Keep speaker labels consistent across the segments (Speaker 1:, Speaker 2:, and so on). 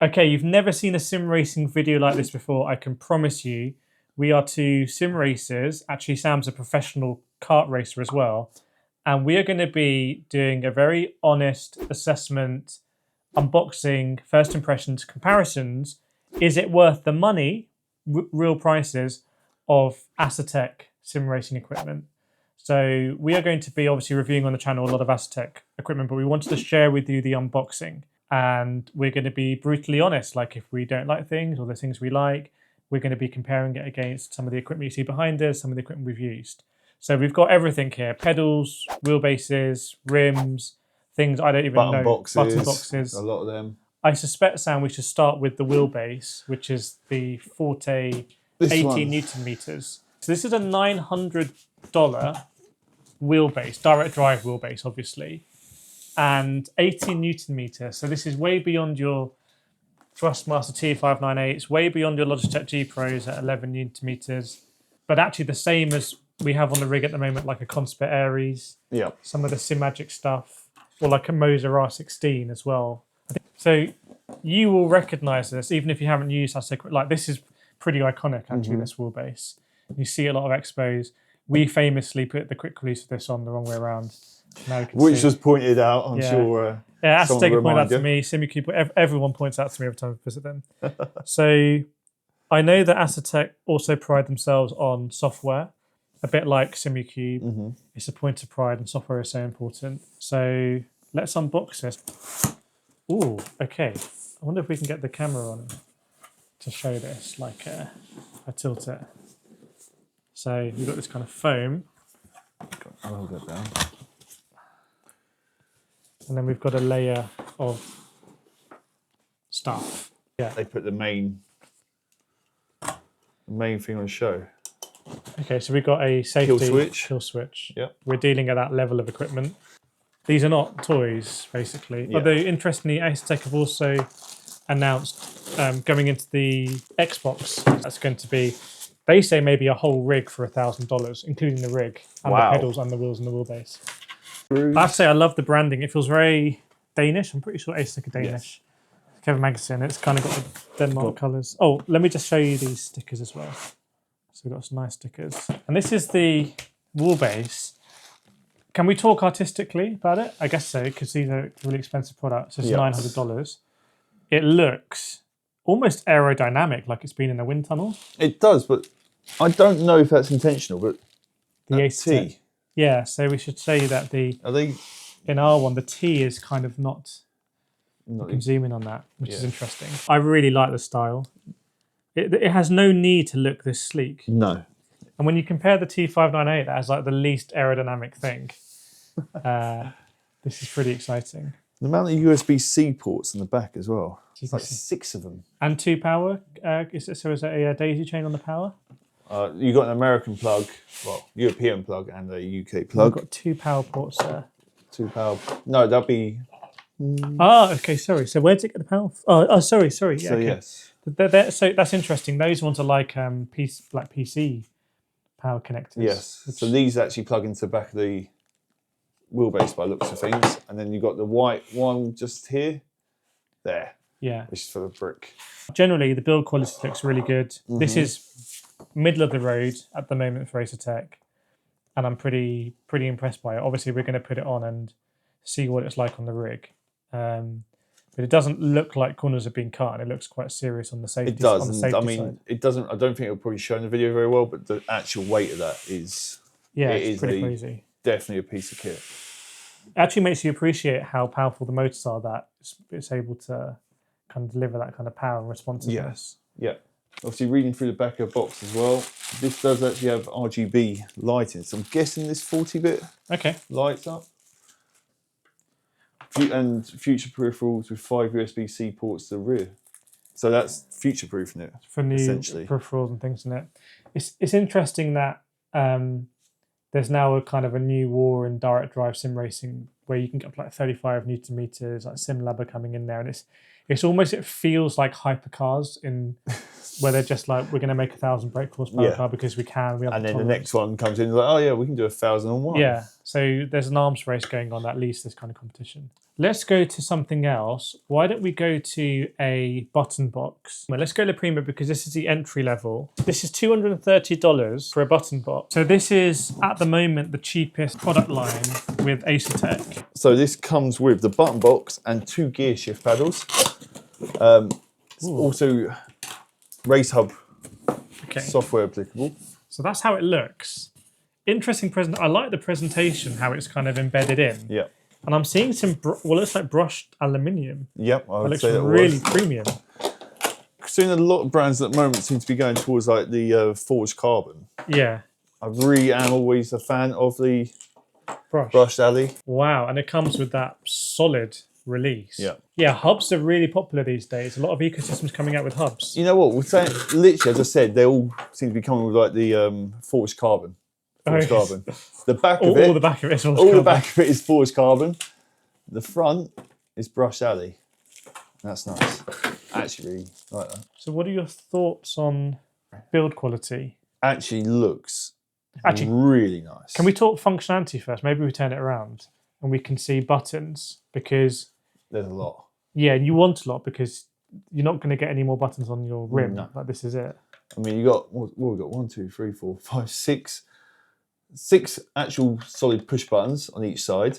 Speaker 1: Okay, you've never seen a sim racing video like this before, I can promise you. We are two sim racers. Actually, Sam's a professional kart racer as well. And we are going to be doing a very honest assessment, unboxing, first impressions, comparisons. Is it worth the money, real prices, of Asetek sim racing equipment? So we are going to be obviously reviewing on the channel a lot of Asetek equipment, but we wanted to share with you the unboxing. And we're going to be brutally honest. Like if we don't like things or the things we like, we're going to be comparing it against some of the equipment you see behind us, some of the equipment we've used. So we've got everything here: pedals, wheelbases, rims, things I don't even know. Button boxes.
Speaker 2: A lot of them.
Speaker 1: I suspect, Sam, we should start with the wheelbase, which is the Forte 80 Newton meters. So this is a $900 wheelbase, direct drive wheelbase, obviously, and 80 Newton meter. So this is way beyond your Thrustmaster T598. It's way beyond your Logitech G Pros at 11 Newton meters, but actually the same as we have on the rig at the moment, like a Conspit Aries, some of the SimMagic stuff, or like a Moser R16 as well. So you will recognise this, even if you haven't used Asetek. Like this is pretty iconic, actually. This wheelbase. You see a lot of expos. We famously put the quick release of this on the wrong way around.
Speaker 2: Which was pointed out, I'm sure.
Speaker 1: Yeah, Asetek pointed out to me. SimuCube, everyone points out to me every time I visit them. So I know that Asetek also pride themselves on software, a bit like SimuCube. It's a point of pride, and software is so important. So let's unbox this. Ooh, okay. I wonder if we can get the camera on to show this. Like, I tilt it. So you've got this kind of foam.
Speaker 2: I'll hold that down.
Speaker 1: And then we've got a layer of stuff. Yeah.
Speaker 2: They put the main thing on show.
Speaker 1: Okay, so we've got a safety kill switch.
Speaker 2: Yep.
Speaker 1: We're dealing at that level of equipment. These are not toys, basically. Yeah. Although, interestingly, Asetek have also announced going into the Xbox, that's going to be, they say maybe a whole rig for $1,000, including the rig and the pedals and the wheels and the wheelbase. I have to say, I love the branding. It feels very Danish. I'm pretty sure Asetek are Danish. Yes. Kevin Magazine, it's kind of got the Denmark colours. Oh, let me just show you these stickers as well. So we've got some nice stickers. And this is the wheelbase. Can we talk artistically about it? I guess so, because these are really expensive products. It's $900. It looks almost aerodynamic, like it's been in a wind tunnel.
Speaker 2: It does, but I don't know if that's intentional. But
Speaker 1: the Asetek. Yeah, so we should say that in our one, the T is kind of not you can zoom in on that, which is interesting. I really like the style. It has no need to look this sleek.
Speaker 2: No.
Speaker 1: And when you compare the T598, that has like the least aerodynamic thing. This is pretty exciting.
Speaker 2: The amount of USB-C ports in the back as well. It's like 6 of them.
Speaker 1: And 2 power. Is it a daisy chain on the power?
Speaker 2: You got an American plug, well, European plug, and a UK plug.
Speaker 1: We've got 2 power ports there.
Speaker 2: 2 power. No, that'll be.
Speaker 1: Okay, sorry. So where did it get the power? Sorry. Yeah,
Speaker 2: so
Speaker 1: okay.
Speaker 2: Yes.
Speaker 1: So that's interesting. Those ones are like PC power connectors.
Speaker 2: Yes. So these actually plug into the back of the wheelbase by looks of things, and then you've got the white one just here, there.
Speaker 1: Yeah.
Speaker 2: Which is for the brick.
Speaker 1: Generally, the build quality looks really good. This is middle of the road at the moment for Asetek, and I'm pretty impressed by it. Obviously, we're going to put it on and see what it's like on the rig. But it doesn't look like corners have been cut, and it looks quite serious on the safety.
Speaker 2: It does.
Speaker 1: On the safety
Speaker 2: side. It doesn't. I don't think it'll probably show in the video very well, but the actual weight of that is
Speaker 1: it's pretty crazy.
Speaker 2: Definitely a piece of kit.
Speaker 1: It actually makes you appreciate how powerful the motors are that it's able to kind of deliver that kind of power and responsiveness.
Speaker 2: Yeah. Obviously, reading through the back of the box as well, this does actually have RGB lighting. So I'm guessing this 40-bit lights up. And future peripherals with 5 USB-C ports to the rear. So that's future-proofing it.
Speaker 1: For new peripherals and things in it. It's interesting that there's now a kind of a new war in direct drive sim racing where you can get up like 35 Newton meters, like SimLab are coming in there, and it's almost, it feels like hypercars in where they're just like, we're going to make 1,000 brake horsepower car because we can. We have
Speaker 2: and then the next one comes in like, oh yeah, we can do 1,001.
Speaker 1: Yeah. So there's an arms race going on that leads to this kind of competition. Let's go to something else. Why don't we go to a button box? Well, let's go to Prima because this is the entry level. This is $230 for a button box. So this is, at the moment, the cheapest product line with Asetek.
Speaker 2: So this comes with the button box and 2 gear shift paddles. It's also Race Hub software applicable.
Speaker 1: So that's how it looks. Interesting present. I like the presentation, how it's kind of embedded in.
Speaker 2: Yeah.
Speaker 1: And I'm seeing some, it looks like brushed aluminium.
Speaker 2: Yep, I would say
Speaker 1: that looks really premium.
Speaker 2: Seeing a lot of brands at the moment seem to be going towards like the forged carbon.
Speaker 1: Yeah.
Speaker 2: I really am always a fan of the brushed alley.
Speaker 1: Wow, and it comes with that solid release.
Speaker 2: Yeah.
Speaker 1: Yeah, hubs are really popular these days. A lot of ecosystems coming out with hubs.
Speaker 2: You know what? We're saying, literally, as I said, they all seem to be coming with like the forged carbon. Carbon. The back of it.
Speaker 1: All the back of it is forged
Speaker 2: all
Speaker 1: carbon.
Speaker 2: the back of it is forged carbon. The front is brushed alley. That's nice. Actually, really like that.
Speaker 1: So, what are your thoughts on build quality?
Speaker 2: Actually, looks really nice.
Speaker 1: Can we talk functionality first? Maybe we turn it around and we can see buttons because
Speaker 2: there's a lot.
Speaker 1: Yeah, you want a lot because you're not going to get any more buttons on your rim. No. Like this is it.
Speaker 2: I mean, you got we got 1, 2, 3, 4, 5, 6 actual solid push buttons on each side.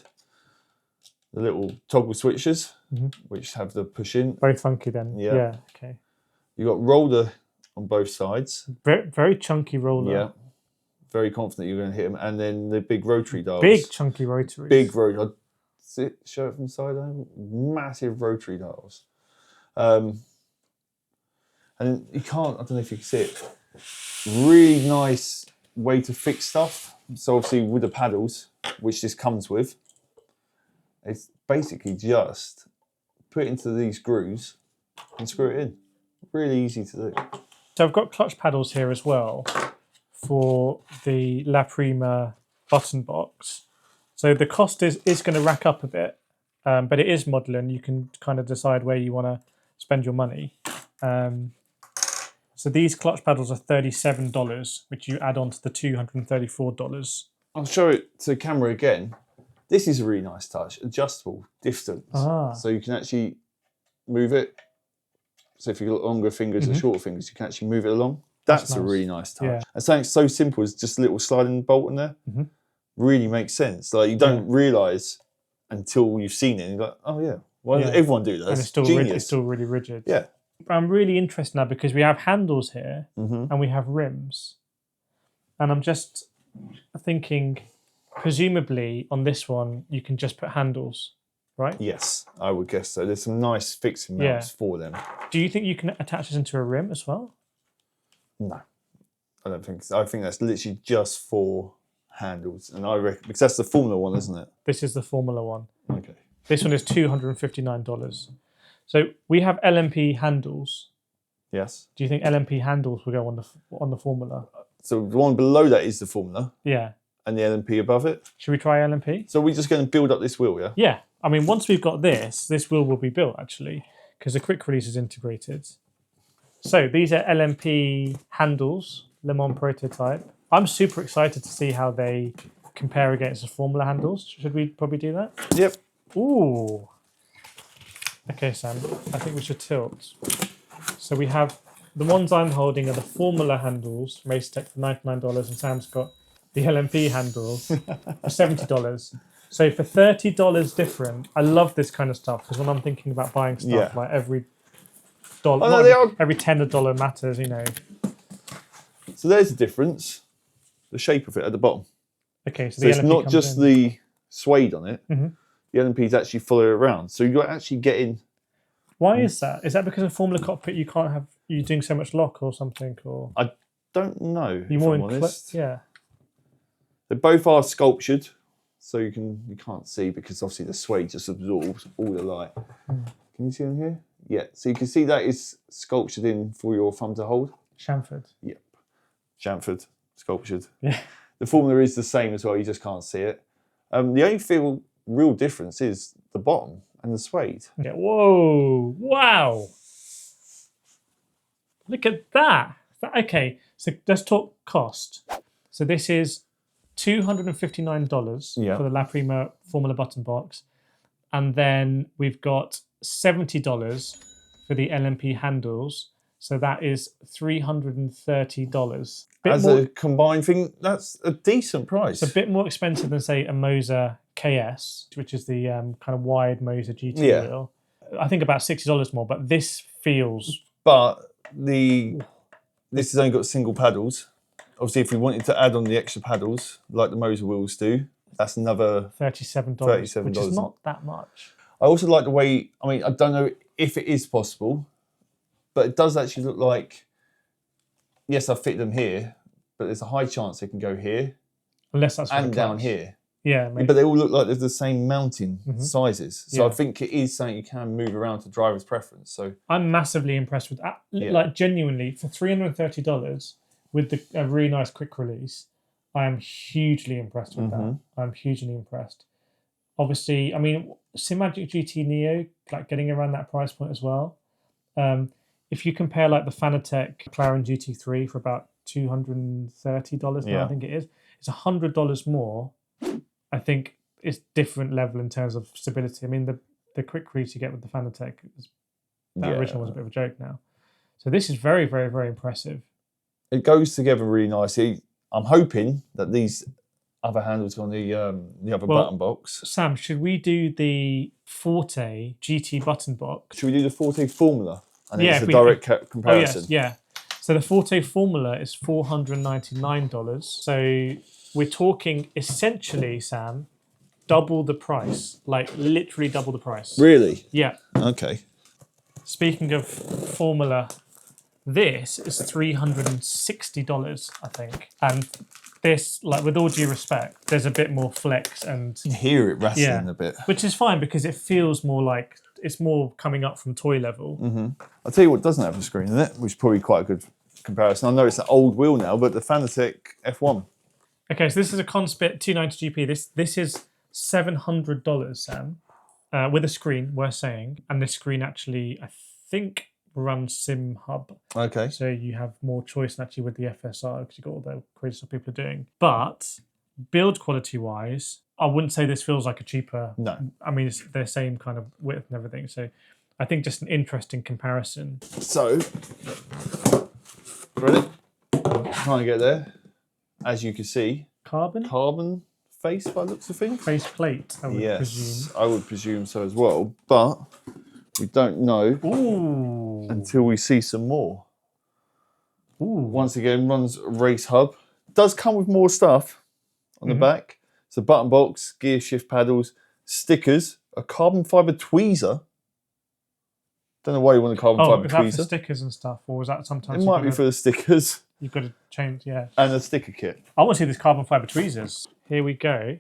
Speaker 2: The little toggle switches, which have the push in.
Speaker 1: Very funky then. Yeah. Okay.
Speaker 2: You got roller on both sides.
Speaker 1: Very, very chunky roller.
Speaker 2: Yeah. Very confident you're going to hit them. And then the big rotary dials.
Speaker 1: Big chunky rotaries.
Speaker 2: Big rotary. Show it from the side. Massive rotary dials. And you can't, I don't know if you can see it. Really nice way to fix stuff. So obviously with the paddles, which this comes with, it's basically just put it into these grooves and screw it in. Really easy to do.
Speaker 1: So I've got clutch paddles here as well for the La Prima button box. So the cost is going to rack up a bit, but it is modular and you can kind of decide where you want to spend your money. So these clutch paddles are $37, which you add on to the $234.
Speaker 2: I'll show it to the camera again. This is a really nice touch, adjustable distance. So you can actually move it. So if you've got longer fingers or shorter fingers, you can actually move it along. That's nice. A really nice touch. Yeah. And something so simple as just a little sliding bolt in there really makes sense. Like you don't realise until you've seen it and you're like, oh yeah, why does everyone do that?
Speaker 1: And it's still really rigid.
Speaker 2: Yeah.
Speaker 1: I'm really interested now because we have handles here and we have rims. And I'm just thinking, presumably on this one, you can just put handles, right?
Speaker 2: Yes, I would guess so. There's some nice fixing mounts for them.
Speaker 1: Do you think you can attach this into a rim as well?
Speaker 2: No, I don't think so. I think that's literally just for handles. And I reckon, because that's the Formula one, isn't it?
Speaker 1: This is the Formula one.
Speaker 2: Okay.
Speaker 1: This one is $259. So we have LMP handles.
Speaker 2: Yes.
Speaker 1: Do you think LMP handles will go on the Formula? So
Speaker 2: the one below that is the Formula.
Speaker 1: Yeah.
Speaker 2: And the LMP above it.
Speaker 1: Should we try LMP?
Speaker 2: So we're just going to build up this wheel, yeah?
Speaker 1: Yeah. I mean, once we've got this wheel will be built actually, because the quick release is integrated. So these are LMP handles, Le Mans prototype. I'm super excited to see how they compare against the Formula handles. Should we probably do that?
Speaker 2: Yep.
Speaker 1: Ooh. Okay, Sam, I think we should tilt. So we have, the ones I'm holding are the Formula handles from Asetek for $99, and Sam's got the LMP handles for $70. So for $30 different, I love this kind of stuff because when I'm thinking about buying stuff, like every dollar, every $10 matters, you know.
Speaker 2: So there's the difference, the shape of it at the bottom.
Speaker 1: Okay, so
Speaker 2: it's not just the suede on it. The LMPs actually follow it around. So you're actually getting...
Speaker 1: Why is that? Is that because in Formula Cockpit you can't have... You're doing so much lock or something? Or
Speaker 2: I don't know,
Speaker 1: you're more honest.
Speaker 2: Yeah. They both are sculptured, so you can't see because obviously the suede just absorbs all the light. Can you see them here? Yeah. So you can see that is sculptured in for your thumb to hold.
Speaker 1: Chamfered.
Speaker 2: Yep. Chamfered, sculptured.
Speaker 1: Yeah.
Speaker 2: The Formula is the same as well. You just can't see it. The only real difference is the bottom and the suede.
Speaker 1: Yeah. Whoa! Wow! Look at that. Okay, so let's talk cost. So this is $259
Speaker 2: Yeah.
Speaker 1: for the La Prima Formula button box. And then we've got $70 for the LMP handles. So that is $330.
Speaker 2: As a combined thing, that's a decent price.
Speaker 1: It's a bit more expensive than, say, a Moser KS, which is the kind of wide Moser GT wheel. I think about $60 more, but this feels...
Speaker 2: But this has only got single paddles. Obviously, if we wanted to add on the extra paddles, like the Moser wheels do, that's another
Speaker 1: $37, which is not that much.
Speaker 2: I also like the way, I mean, I don't know if it is possible, but it does actually look like, yes, I've fit them here, but there's a high chance they can go here.
Speaker 1: Unless that's
Speaker 2: and down here.
Speaker 1: Yeah, maybe.
Speaker 2: But they all look like they're the same mounting sizes. So I think it is something you can move around to driver's preference. So
Speaker 1: I'm massively impressed with that. Like, genuinely, for $330 with a really nice quick release, I am hugely impressed with that. I'm hugely impressed. Obviously, I mean, Simagic GT Neo, like getting around that price point as well. If you compare like the Fanatec McLaren GT3 for about $230 now, I think it is, it's $100 more. I think it's different level in terms of stability. I mean, the quick release you get with the Fanatec, that original was a bit of a joke now. So this is very, very, very impressive.
Speaker 2: It goes together really nicely. I'm hoping that these other handles on the other button box.
Speaker 1: Sam, should we do the Forte GT button box?
Speaker 2: Should we do the Forte Formula? And it's a direct comparison.
Speaker 1: Oh, yes, yeah. So the Forte Formula is $499. So we're talking essentially, Sam, double the price. Like literally double the price.
Speaker 2: Really?
Speaker 1: Yeah.
Speaker 2: Okay.
Speaker 1: Speaking of Formula, this is $360, I think. And this, like, with all due respect, there's a bit more flex and...
Speaker 2: You can hear it rattling a bit.
Speaker 1: Which is fine because it feels more like it's more coming up from toy level.
Speaker 2: I'll tell you what doesn't have a screen in it, which is probably quite a good comparison. I know it's an old wheel now, but the Fanatec F1.
Speaker 1: Okay, so this is a Conspit 290 GP. This is $700, Sam, with a screen, we're saying. And this screen actually, I think, runs Sim Hub.
Speaker 2: Okay.
Speaker 1: So you have more choice actually with the FSR because you've got all the crazy stuff people are doing. But build quality wise, I wouldn't say this feels like a cheaper.
Speaker 2: No. I
Speaker 1: mean, it's the same kind of width and everything. So I think just an interesting comparison.
Speaker 2: So, ready? Trying to get there. As you can see, carbon face by the looks of things.
Speaker 1: Face plate, I would presume.
Speaker 2: I would presume so as well. But we don't know until we see some more. Once again, runs race hub. Does come with more stuff on the back. So button box, gear shift paddles, stickers, a carbon fibre tweezer. Don't know why you want a carbon fibre tweezer.
Speaker 1: Oh, is that for stickers and stuff? Or is that sometimes...
Speaker 2: It might be for the stickers.
Speaker 1: You've got to change,
Speaker 2: And a sticker kit.
Speaker 1: I want to see these carbon fibre tweezers. Here we go.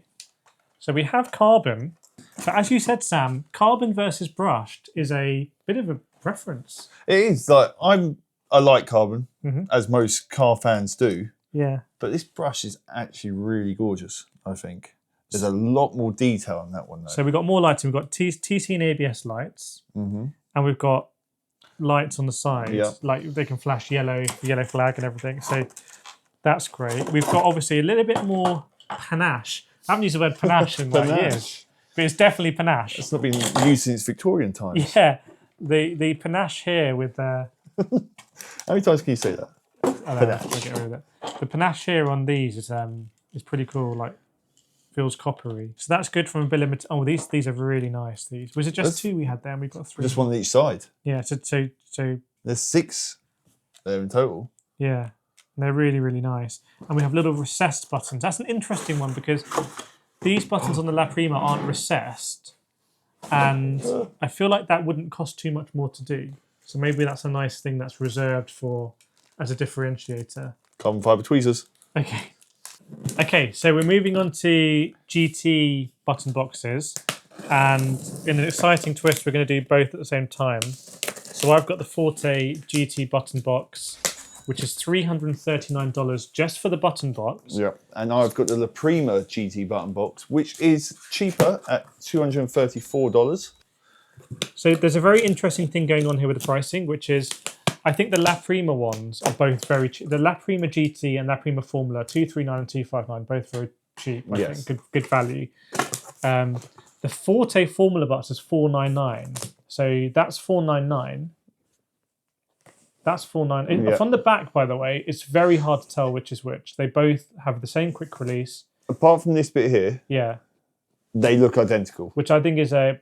Speaker 1: So we have carbon. But as you said, Sam, carbon versus brushed is a bit of a preference.
Speaker 2: It is. Like I like carbon, as most car fans do.
Speaker 1: Yeah.
Speaker 2: But this brush is actually really gorgeous, I think. There's a lot more detail on that one, though.
Speaker 1: So we've got more lighting. We've got TC and ABS lights. And we've got lights on the side. Like they can flash yellow flag and everything. So that's great. We've got obviously a little bit more panache. I haven't used the word panache in like years. But it's definitely panache.
Speaker 2: It's not been used since Victorian times.
Speaker 1: Yeah. The panache here with...
Speaker 2: How many times can you say that?
Speaker 1: Panache. I'll get rid of it. The panache here on these is pretty cool. Like, feels coppery. So that's good from a bill of material. Oh, these are really nice. These was it just two we had there? And we've got three.
Speaker 2: Just one on each side.
Speaker 1: Yeah. So
Speaker 2: there's 6 there in total.
Speaker 1: Yeah, and they're really, really nice. And we have little recessed buttons. That's an interesting one because these buttons on the La Prima aren't recessed, and I feel like that wouldn't cost too much more to do. So maybe that's a nice thing that's reserved for as a differentiator.
Speaker 2: Carbon fibre tweezers.
Speaker 1: Okay, so we're moving on to GT button boxes, and in an exciting twist, we're going to do both at the same time. So I've got the Forte GT button box, which is $339 just for the button box.
Speaker 2: Yeah, and I've got the La Prima GT button box, which is cheaper at $234.
Speaker 1: So there's a very interesting thing going on here with the pricing, which is I think the La Prima ones are both very cheap. The La Prima GT and La Prima Formula 239 and 259 both very cheap. I think good value. The Forte Formula box is $4.99, so that's $4.99. That's $4.99.
Speaker 2: Yeah.
Speaker 1: From the back, by the way, it's very hard to tell which is which. They both have the same quick release.
Speaker 2: Apart from this bit here,
Speaker 1: yeah,
Speaker 2: they look identical.
Speaker 1: Which I think is a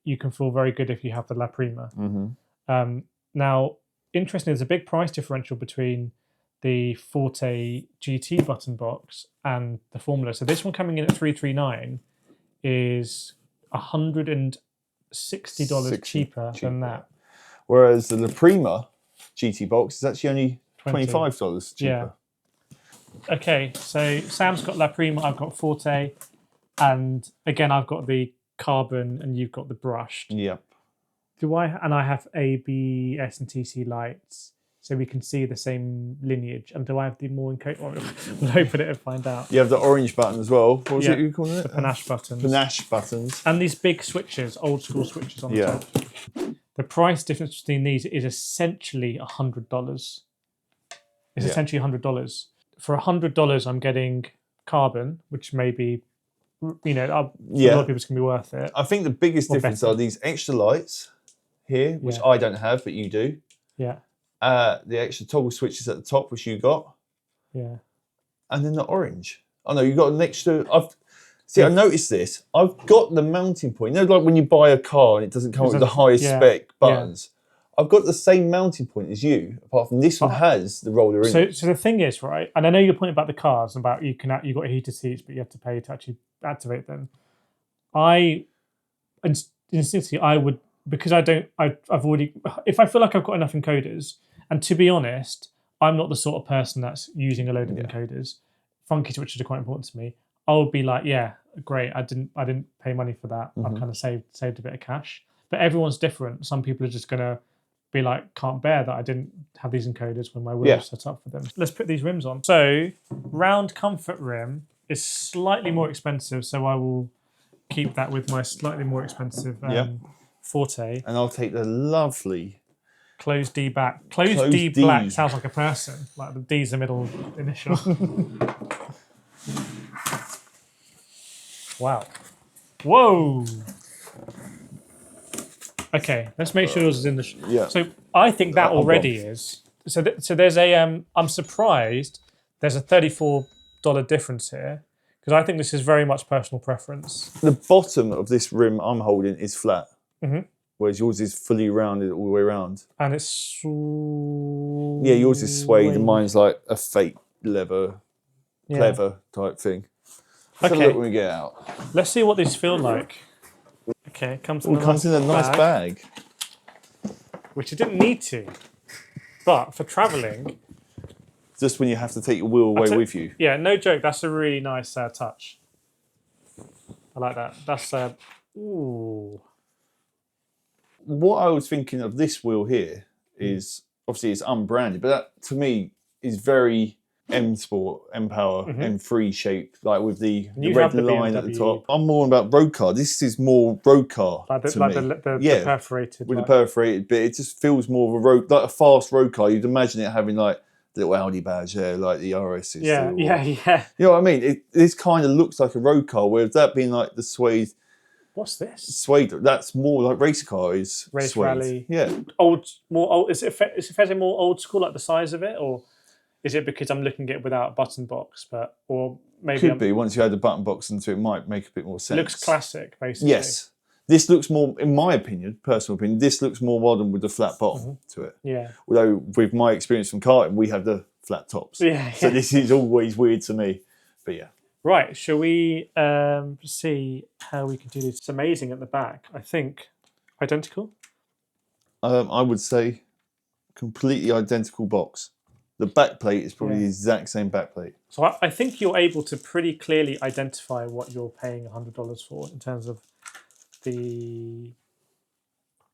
Speaker 1: you can feel very good if you have the La Prima.
Speaker 2: Mm-hmm.
Speaker 1: Now, interestingly, there's a big price differential between the Forte GT button box and the Formula. So this one coming in at $339 is $160 cheaper than that.
Speaker 2: Whereas the La Prima GT box is actually only $25 cheaper.
Speaker 1: Yeah. Okay, so Sam's got La Prima, I've got Forte, and again I've got the carbon and you've got the brushed.
Speaker 2: Yep.
Speaker 1: And I have ABS and TC lights, so we can see the same lineage. And do I have the more encoded? We'll open it and find out.
Speaker 2: You have the orange button as well. What was it you calling it?
Speaker 1: The panache buttons.
Speaker 2: Panache buttons.
Speaker 1: And these big switches, old school switches on the top. The price difference between these is essentially $100. It's essentially $100. For $100, I'm getting carbon, which maybe, a lot of people it's going to be worth it.
Speaker 2: I think the biggest difference are these extra lights here, which I don't have, but you do.
Speaker 1: Yeah.
Speaker 2: The extra toggle switches at the top, which you got.
Speaker 1: Yeah.
Speaker 2: And then the orange. Oh no, you got an extra. I noticed this. I've got the mounting point. Like when you buy a car and it doesn't come with the highest spec buttons. I've got the same mounting point as you, apart from this one has the roller in. So
Speaker 1: the thing is, right, and I know your point about the cars, about you got heated seats, but you have to pay to actually activate them. Instinctively, I would, because I've already, if I feel like I've got enough encoders, and to be honest, I'm not the sort of person that's using a load of encoders. Funky switches are quite important to me. I would be like, yeah, great. I didn't pay money for that. I've kind of saved a bit of cash. But everyone's different. Some people are just gonna be like, can't bear that I didn't have these encoders when my wheel was set up for them. Let's put these rims on. So round comfort rim is slightly more expensive, so I will keep that with my slightly more expensive Forte.
Speaker 2: And I'll take the lovely
Speaker 1: Closed D back. Closed D black sounds like a person. Like the D's the middle initial. Wow. Whoa. Okay, let's make sure yours is in the... So I think that already is. So there's a... I'm surprised there's a $34 difference here, because I think this is very much personal preference.
Speaker 2: The bottom of this rim I'm holding is flat, whereas yours is fully rounded all the way around.
Speaker 1: And it's...
Speaker 2: Yeah, yours is suede and mine's like a fake leather, clever type thing. Let's have a look when we get out.
Speaker 1: Let's see what these feel like. Okay, it comes in
Speaker 2: a nice bag.
Speaker 1: Which it didn't need to. But for travelling...
Speaker 2: Just when you have to take your wheel away with you.
Speaker 1: Yeah, no joke. That's a really nice touch. I like that. That's... ooh.
Speaker 2: What I was thinking of this wheel here is... Obviously, it's unbranded, but that, to me, is very... M Sport, M Power, M3 shape, like with the red line at the top. I'm more about road car. This is more road car to me.
Speaker 1: The perforated.
Speaker 2: With the perforated bit, it just feels more of a road, like a fast road car. You'd imagine it having like the little Audi badge there, like the RSs.
Speaker 1: Yeah. You
Speaker 2: know what I mean? This kind of looks like a road car, whereas that being like the suede.
Speaker 1: What's this?
Speaker 2: Suede. That's more like race car is
Speaker 1: race
Speaker 2: suede.
Speaker 1: rally.
Speaker 2: Yeah.
Speaker 1: More old. Is it fairly more old school, like the size of it, or? Is it because I'm looking at it without a button box, or maybe
Speaker 2: could be once you add the button box into it, might make a bit more sense.
Speaker 1: It looks classic, basically.
Speaker 2: Yes, this looks more, in my opinion, personal opinion, this looks more modern with the flat bottom to it.
Speaker 1: Yeah. Although
Speaker 2: with my experience from karting, we have the flat tops.
Speaker 1: Yeah.
Speaker 2: So this is always weird to me, but yeah.
Speaker 1: Right, shall we see how we can do this? It's amazing at the back. I think identical.
Speaker 2: I would say completely identical box. The back plate is probably the exact same back plate.
Speaker 1: So I think you're able to pretty clearly identify what you're paying $100 for in terms of the...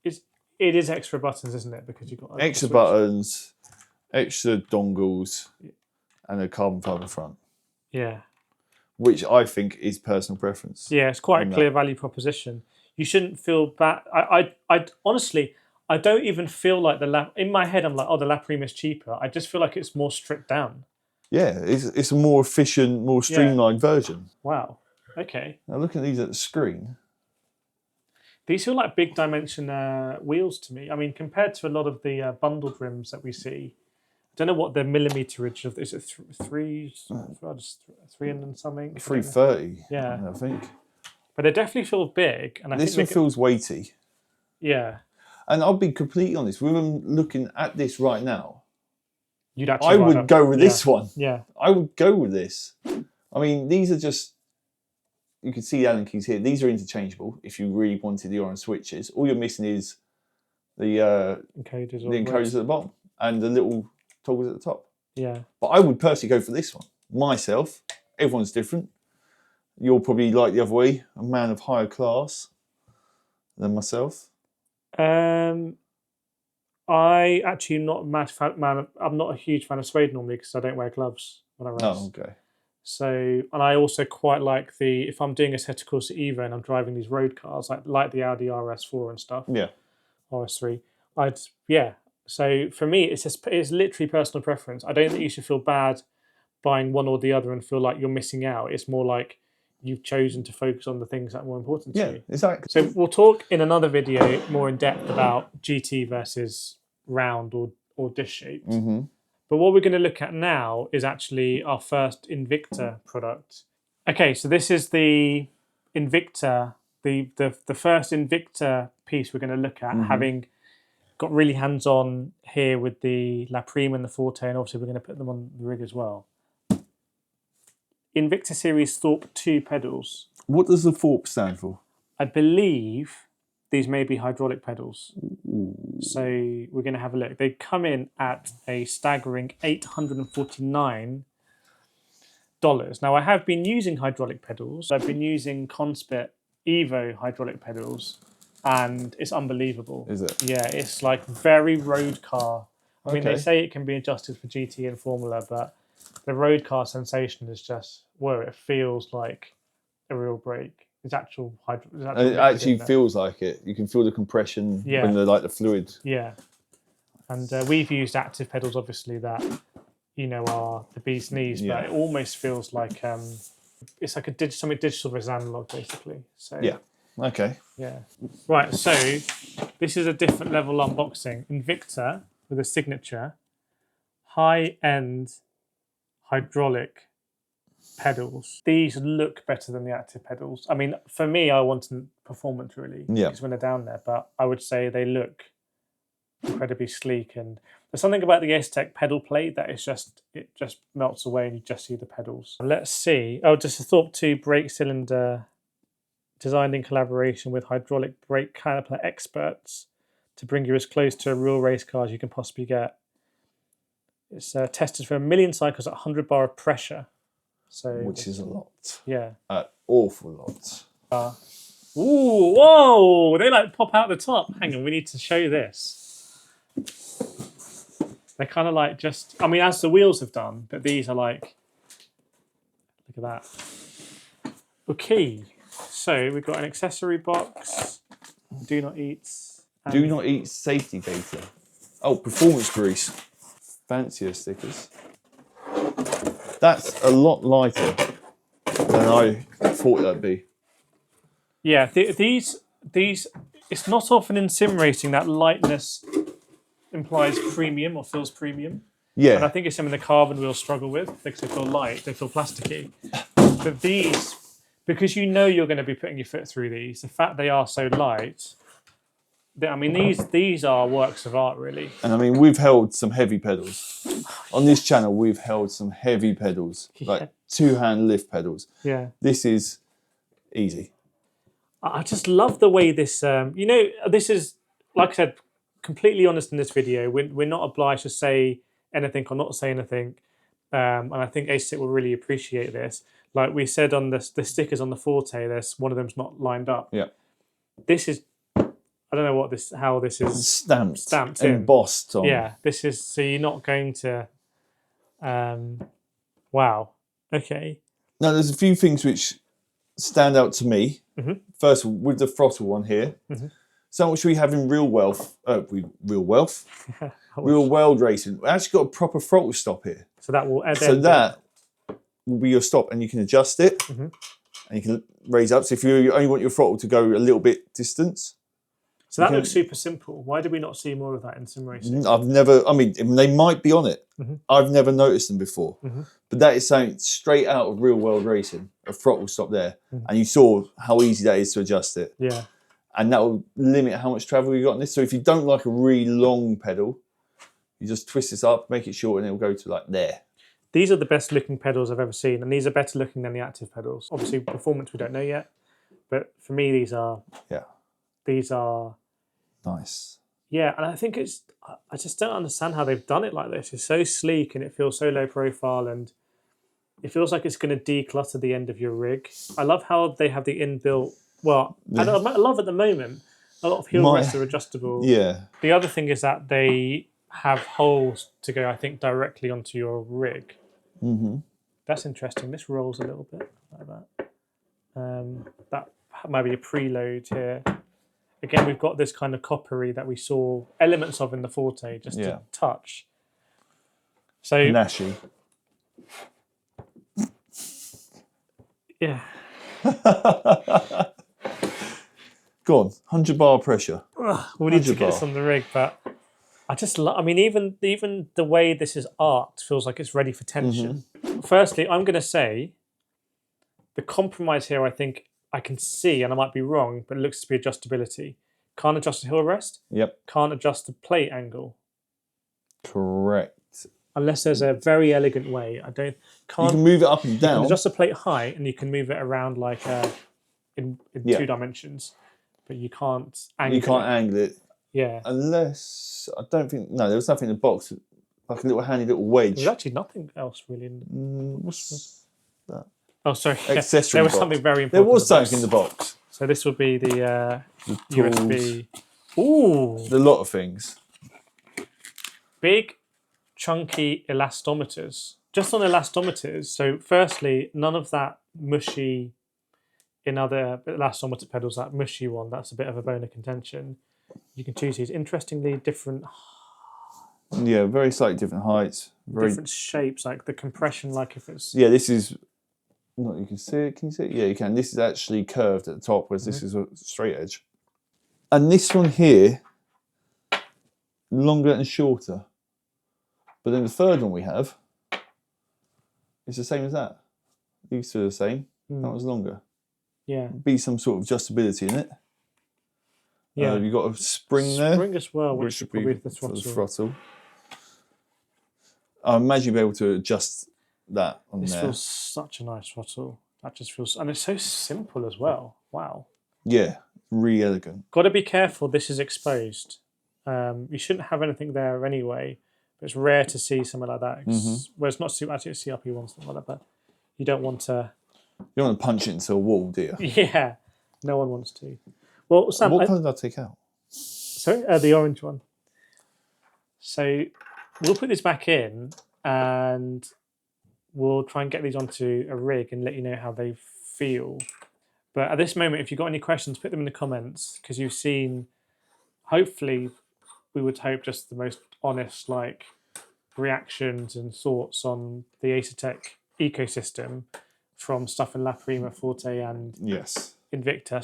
Speaker 1: It is extra buttons, isn't it? Because you've got
Speaker 2: extra buttons, extra dongles, and a carbon fibre front.
Speaker 1: Yeah. Which
Speaker 2: I think is personal preference.
Speaker 1: Yeah, it's quite a clear value proposition. You shouldn't feel bad. I honestly... I don't even feel like in my head, I'm like, oh, the La Prima is cheaper. I just feel like it's more stripped down.
Speaker 2: Yeah, it's a more efficient, more streamlined version.
Speaker 1: Wow. Okay.
Speaker 2: Now looking at these at the screen.
Speaker 1: These feel like big dimension wheels to me. I mean, compared to a lot of the bundled rims that we see, I don't know what the millimeterage of this is. Three and something.
Speaker 2: 330.
Speaker 1: Yeah,
Speaker 2: I think.
Speaker 1: But they definitely feel big, and
Speaker 2: this one feels weighty.
Speaker 1: Yeah.
Speaker 2: And I'll be completely honest. With them looking at this right now,
Speaker 1: you'd actually.
Speaker 2: I would go with this one.
Speaker 1: Yeah.
Speaker 2: I would go with this. I mean, these are just. You can see the Allen keys here. These are interchangeable if you really wanted the orange switches. All you're missing is the encoders at the bottom and the little toggles at the top.
Speaker 1: Yeah.
Speaker 2: But I would personally go for this one. Myself, everyone's different. You're probably like the other way, a man of higher class than myself.
Speaker 1: I actually am not I'm not a huge fan of suede normally because I don't wear gloves when I race.
Speaker 2: Oh, okay.
Speaker 1: So, and I also quite like if I'm doing Asetek Corsa Evo and I'm driving these road cars, like the Audi RS4 and stuff.
Speaker 2: Yeah.
Speaker 1: RS3. So for me, it's literally personal preference. I don't think you should feel bad buying one or the other and feel like you're missing out. It's more like you've chosen to focus on the things that are more important to you.
Speaker 2: Yeah, exactly.
Speaker 1: So we'll talk in another video more in depth about GT versus round or dish shaped.
Speaker 2: Mm-hmm.
Speaker 1: But what we're going to look at now is actually our first Invicta product. Okay, so this is the Invicta, the first Invicta piece we're going to look at, having got really hands-on here with the La Prima and the Forte, and obviously we're going to put them on the rig as well. Invicta Series Thorpe 2 pedals.
Speaker 2: What does the Forte stand for?
Speaker 1: I believe these may be hydraulic pedals. Ooh. So we're going to have a look. They come in at a staggering $849. Now, I have been using hydraulic pedals. I've been using Conspit Evo hydraulic pedals, and it's unbelievable.
Speaker 2: Is it?
Speaker 1: Yeah, it's like very road car. I mean, they say it can be adjusted for GT and Formula, but the road car sensation is just, whoa, it feels like a real brake. It's actual
Speaker 2: it actually feels like it. You can feel the compression when the fluid.
Speaker 1: Yeah, and we've used active pedals, obviously, that are the bee's knees, but it almost feels like it's like something digital versus analog, basically. So
Speaker 2: yeah, okay,
Speaker 1: yeah, right. So this is a different level unboxing. Invicta with a signature, high-end hydraulic pedals. These look better than the active pedals. I mean, for me, I want performance really, because when they're down there, but I would say they look incredibly sleek. And there's something about the Asetek pedal plate that it just melts away and you just see the pedals. Let's see. Oh, just a Thorpe 2 brake cylinder designed in collaboration with hydraulic brake caliper experts to bring you as close to a real race car as you can possibly get. It's tested for 1 million cycles at 100 bar of pressure.
Speaker 2: Which is a lot.
Speaker 1: Yeah.
Speaker 2: An awful lot.
Speaker 1: Ooh, whoa! They pop out the top. Hang on, we need to show this. They're kind of like as the wheels have done, but these are like, look at that. Okay, so we've got an accessory box, do not eat.
Speaker 2: Do not eat safety data. Oh, performance grease. Fancier stickers. That's a lot lighter than I thought that'd be.
Speaker 1: Yeah, these. It's not often in sim racing that lightness implies premium or feels premium.
Speaker 2: Yeah.
Speaker 1: And I think it's something the carbon wheels struggle with because they feel light, they feel plasticky. But these, because you're going to be putting your foot through these, the fact they are so light. These are works of art, really.
Speaker 2: And I mean, we've held some heavy pedals. On this channel, we've held some heavy pedals, like two-hand lift pedals.
Speaker 1: Yeah.
Speaker 2: This is easy.
Speaker 1: I just love the way this, this is, like I said, completely honest in this video. We're not obliged to say anything or not say anything. And I think Asetek will really appreciate this. Like we said on the stickers on the Forte, there's one of them's not lined up.
Speaker 2: Yeah.
Speaker 1: This is, I don't know how this is
Speaker 2: stamped
Speaker 1: embossed
Speaker 2: on.
Speaker 1: Yeah, this is, so you're not going to, wow, okay.
Speaker 2: Now there's a few things which stand out to me. First of all, with the throttle one here, so much we have in real wealth. real world racing. We actually got a proper throttle stop here.
Speaker 1: So that will
Speaker 2: So that will be your stop, and you can adjust it, and you can raise up. So if you only want your throttle to go a little bit distance.
Speaker 1: So that looks super simple. Why did we not see more of that in sim racing?
Speaker 2: I've never, I mean, they might be on it. I've never noticed them before. But that is something straight out of real world racing, a throttle stop there. And you saw how easy that is to adjust it.
Speaker 1: Yeah.
Speaker 2: And that will limit how much travel you got on this. So if you don't like a really long pedal, you just twist this up, make it short, and it'll go to like there.
Speaker 1: These are the best looking pedals I've ever seen, and these are better looking than the active pedals. Obviously, performance we don't know yet, but for me, these are
Speaker 2: nice.
Speaker 1: Yeah, and I think I just don't understand how they've done it like this. It's so sleek and it feels so low profile, and it feels like it's going to declutter the end of your rig. I love how they have the inbuilt. Well, I love at the moment a lot of heel rests are adjustable.
Speaker 2: Yeah.
Speaker 1: The other thing is that they have holes to go, I think, directly onto your rig. That's interesting. This rolls a little bit like that. That might be a preload here. Again, we've got this kind of coppery that we saw elements of in the Forte, just to touch. So
Speaker 2: Nashy.
Speaker 1: Yeah.
Speaker 2: Go on, 100 bar pressure.
Speaker 1: We need to get this on the rig, but I just love. I mean, even the way this is arced feels like it's ready for tension. Firstly, I'm going to say the compromise here. I think I can see, and I might be wrong, but it looks to be adjustability. Can't adjust the heel rest.
Speaker 2: Yep.
Speaker 1: Can't adjust the plate angle.
Speaker 2: Correct.
Speaker 1: Unless there's a very elegant way. You
Speaker 2: can move it up and down.
Speaker 1: You can adjust the plate height, and you can move it around like in 2 dimensions, but you can't angle.
Speaker 2: You can't angle it.
Speaker 1: Yeah.
Speaker 2: Unless there was nothing in the box, like a little handy little wedge.
Speaker 1: There's actually nothing else really.
Speaker 2: What's that?
Speaker 1: Oh, sorry.
Speaker 2: Accessory
Speaker 1: there was
Speaker 2: box.
Speaker 1: something very important.
Speaker 2: There was something in the box.
Speaker 1: So this would be the
Speaker 2: tools,
Speaker 1: USB. Ooh.
Speaker 2: A lot of things.
Speaker 1: Big, chunky elastometers. Just on elastometers. So firstly, none of that mushy in other elastometer pedals, that mushy one, that's a bit of a bone of contention. You can choose these interestingly different.
Speaker 2: Yeah, very slightly different heights.
Speaker 1: Different shapes, like the compression, like if it's.
Speaker 2: Yeah, this is. Not you can see it. Can you see it? Yeah, you can. This is actually curved at the top, whereas this is a straight edge. And this one here, longer and shorter. But then the third one we have is the same as that. These two are the same. That one's longer.
Speaker 1: Yeah.
Speaker 2: Be some sort of adjustability in it.
Speaker 1: Yeah.
Speaker 2: You've got a spring there.
Speaker 1: Spring as well, which would be the
Speaker 2: throttle. I imagine you'll be able to adjust that on
Speaker 1: this
Speaker 2: there.
Speaker 1: Feels such a nice throttle. That just feels, and it's so simple as well. Wow.
Speaker 2: Yeah, really elegant.
Speaker 1: Got to be careful. This is exposed. You shouldn't have anything there anyway. But it's rare to see something like that. Well, it's not actually a CRP one, something like that. But you don't want to.
Speaker 2: You don't want to punch it into a wall, do you?
Speaker 1: Yeah, no one wants to. Well, Sam,
Speaker 2: what colour did I take out?
Speaker 1: Sorry, the orange one. So we'll put this back in and we'll try and get these onto a rig and let you know how they feel. But at this moment, if you've got any questions, put them in the comments, because you've seen, hopefully, we would hope just the most honest reactions and thoughts on the Asetek ecosystem from stuff in La Prima, Forte and Invicta.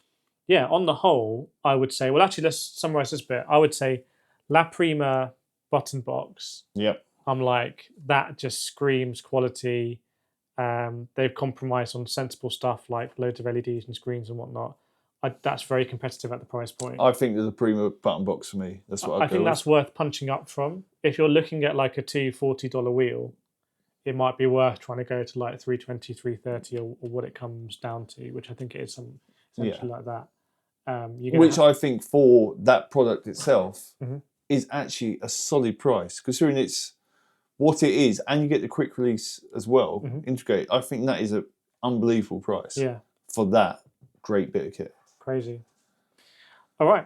Speaker 1: Yeah, on the whole, I would say, well, actually, let's summarise this bit. I would say La Prima button box.
Speaker 2: Yep.
Speaker 1: I'm like, that just screams quality. They've compromised on sensible stuff like loads of LEDs and screens and whatnot. That's very competitive at the price point.
Speaker 2: I think there's a Prima button box for me. That's what
Speaker 1: I think that's worth punching up from. If you're looking at like a $240 wheel, it might be worth trying to go to like 320, 330 or what it comes down to, which I think it is essentially like that.
Speaker 2: Which I think for that product itself is actually a solid price, considering it's what it is, and you get the quick release as well, integrate. I think that is an unbelievable price for that great bit of kit.
Speaker 1: Crazy. All right,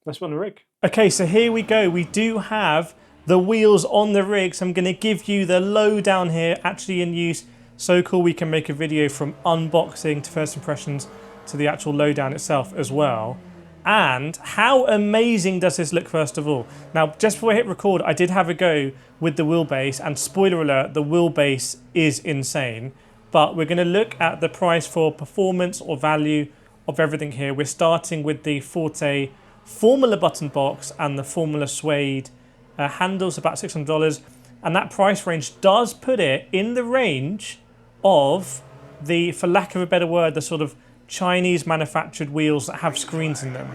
Speaker 1: let's run the rig. Okay, so here we go. We do have the wheels on the rig, so I'm going to give you the lowdown here, actually in use. So cool, we can make a video from unboxing to first impressions to the actual lowdown itself as well. And how amazing does this look, first of all? Now, just before I hit record, I did have a go with the wheelbase, and spoiler alert, the wheelbase is insane. But we're going to look at the price for performance or value of everything here. We're starting with the Forte Formula button box and the Formula suede handles, about $600. And that price range does put it in the range of the, for lack of a better word, the sort of Chinese manufactured wheels that have screens in them.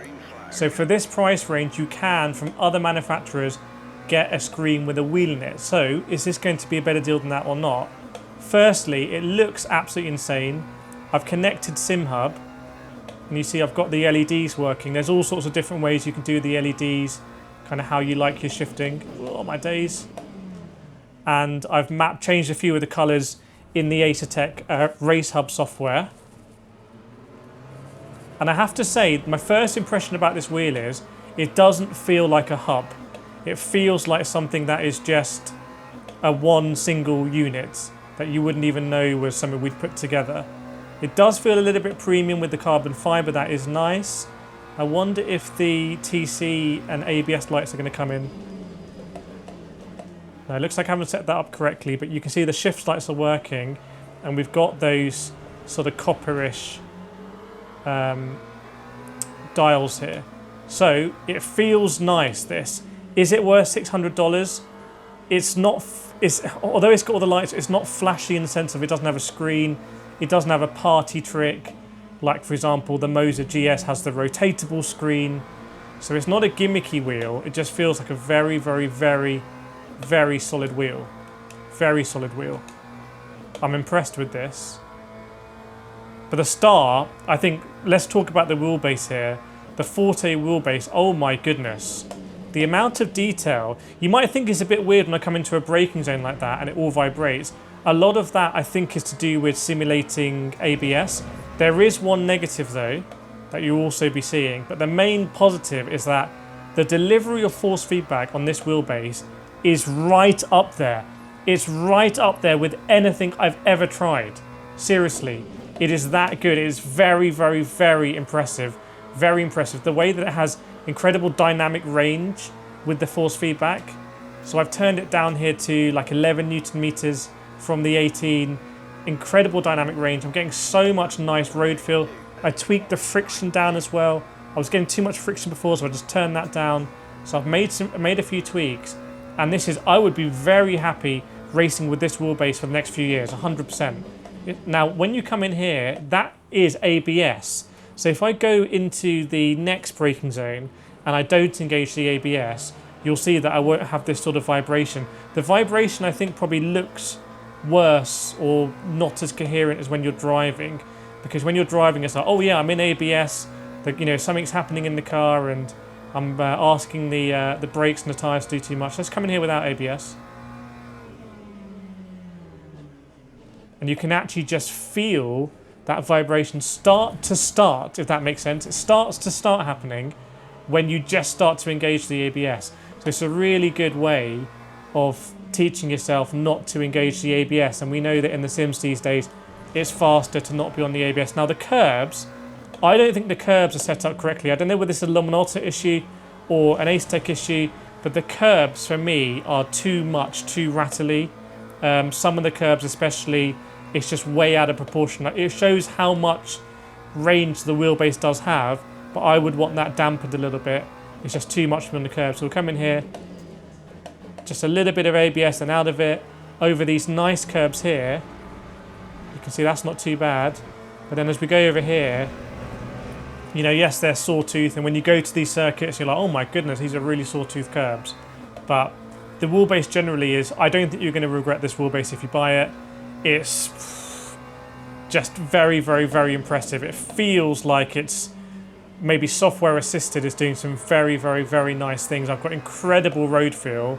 Speaker 1: So for this price range, you can, from other manufacturers, get a screen with a wheel in it. So is this going to be a better deal than that or not? Firstly, it looks absolutely insane. I've connected SimHub, and you see I've got the LEDs working. There's all sorts of different ways you can do the LEDs, kind of how you like your shifting. Oh my days. And I've changed a few of the colours in the Asetek Race Hub software. And I have to say, my first impression about this wheel is it doesn't feel like a hub. It feels like something that is just a one single unit that you wouldn't even know was something we'd put together. It does feel a little bit premium with the carbon fibre, that is nice. I wonder if the TC and ABS lights are going to come in. No, it looks like I haven't set that up correctly, but you can see the shift lights are working, and we've got those sort of copperish dials here. So it feels nice, this. Is it worth $600? It's not, although it's got all the lights, it's not flashy in the sense of it doesn't have a screen, it doesn't have a party trick, like for example the Moser GS has the rotatable screen. So it's not a gimmicky wheel, it just feels like a very, very, very, very solid wheel. Very solid wheel. I'm impressed with this. For the star, I think, let's talk about the wheelbase here. The Forte wheelbase, oh my goodness. The amount of detail, you might think is a bit weird when I come into a braking zone like that and it all vibrates. A lot of that I think is to do with simulating ABS. There is one negative though, that you'll also be seeing, but the main positive is that the delivery of force feedback on this wheelbase is right up there. It's right up there with anything I've ever tried. Seriously. It is that good. It is very, very, very impressive. Very impressive. The way that it has incredible dynamic range with the force feedback. So I've turned it down here to like 11 Newton meters from the 18. Incredible dynamic range. I'm getting so much nice road feel. I tweaked the friction down as well. I was getting too much friction before, so I just turned that down. So I've made a few tweaks. And this is, I would be very happy racing with this wheelbase for the next few years, 100%. Now, when you come in here, that is ABS. So if I go into the next braking zone and I don't engage the ABS, you'll see that I won't have this sort of vibration. The vibration, I think, probably looks worse or not as coherent as when you're driving, because when you're driving, it's like, oh yeah, I'm in ABS. You know, something's happening in the car, and I'm asking the brakes and the tyres to do too much. Let's come in here without ABS. And you can actually just feel that vibration start to start, if that makes sense. It starts to start happening when you just start to engage the ABS. So it's a really good way of teaching yourself not to engage the ABS. And we know that in the Sims these days, it's faster to not be on the ABS. Now the curbs, I don't think the curbs are set up correctly. I don't know whether this is a Luminalta issue or an Asetek issue, but the curbs for me are too much, too rattly. Some of the curbs especially, it's just way out of proportion. It shows how much range the wheelbase does have, but I would want that dampened a little bit. It's just too much on the curb. So we'll come in here, just a little bit of ABS and out of it, over these nice curbs here. You can see that's not too bad. But then as we go over here, you know, yes, they're sawtooth, and when you go to these circuits, you're like, oh my goodness, these are really sawtooth curbs. But the wheelbase generally is, I don't think you're going to regret this wheelbase if you buy it. It's just very, very, very impressive. It feels like it's maybe software assisted, is doing some very, very, very nice things. I've got incredible road feel.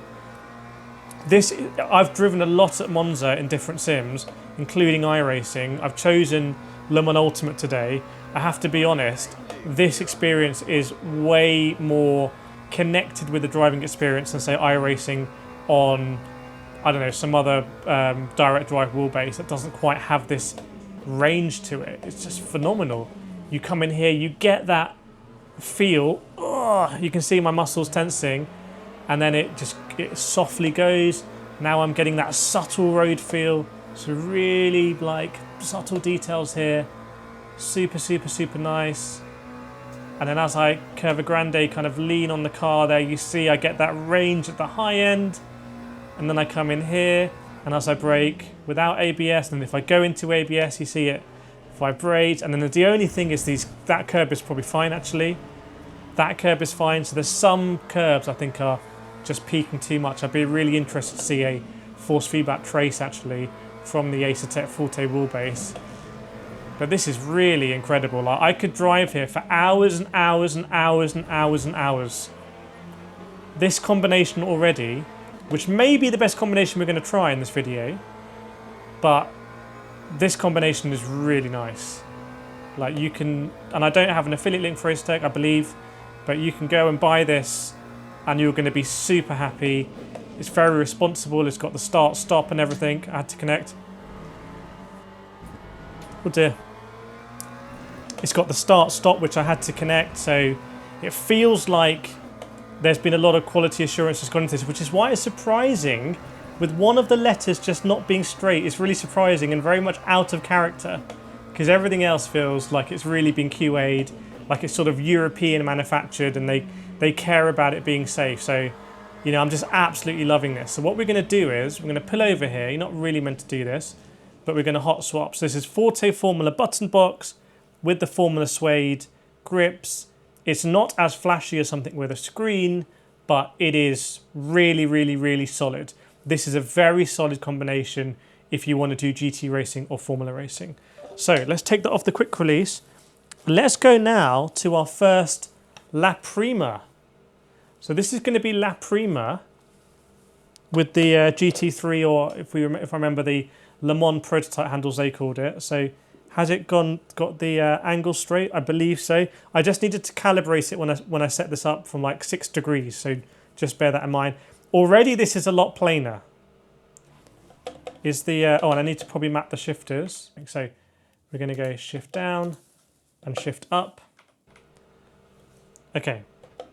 Speaker 1: I've driven a lot at Monza in different sims, including iRacing. I've chosen Le Mans Ultimate today. I have to be honest, this experience is way more connected with the driving experience than, say, iRacing on, I don't know, some other direct drive wheelbase that doesn't quite have this range to it. It's just phenomenal. You come in here, you get that feel, oh, you can see my muscles tensing, and then it softly goes. Now I'm getting that subtle road feel. So really like subtle details here. Super, super, super nice. And then as I curve a grande, kind of lean on the car there, you see I get that range at the high end. And then I come in here, and as I brake without ABS, and if I go into ABS, you see it vibrate. And then the only thing is that curb is probably fine actually. That curb is fine. So there's some curbs I think are just peaking too much. I'd be really interested to see a force feedback trace actually from the Asetek Forte wheelbase. But this is really incredible. Like, I could drive here for hours and hours and hours and hours and hours. This combination already, which may be the best combination we're going to try in this video, but this combination is really nice. Like, you can, and I don't have an affiliate link for Asetek, I believe, but you can go and buy this and you're going to be super happy. It's very responsible. It's got the start, stop and everything. I had to connect. Oh dear. It's got the start, stop, which I had to connect. So it feels like there's been a lot of quality assurance that's gone into this, which is why it's surprising with one of the letters just not being straight. It's really surprising and very much out of character, because everything else feels like it's really been QA'd, like it's sort of European manufactured, and they care about it being safe. So, you know, I'm just absolutely loving this. So what we're going to do is we're going to pull over here. You're not really meant to do this, but we're going to hot swap. So this is Forte Formula button box with the Formula suede grips. It's not as flashy as something with a screen, but it is really, really, really solid. This is a very solid combination if you want to do GT racing or Formula racing. So let's take that off the quick release. Let's go now to our first La Prima. So this is going to be La Prima with the GT3, or if I remember the Le Mans prototype handles they called it. So has it got the angle straight? I believe so. I just needed to calibrate it when I set this up from like 6 degrees. So just bear that in mind. Already this is a lot plainer. Is the oh, and I need to probably map the shifters. So we're going to go shift down and shift up. Okay,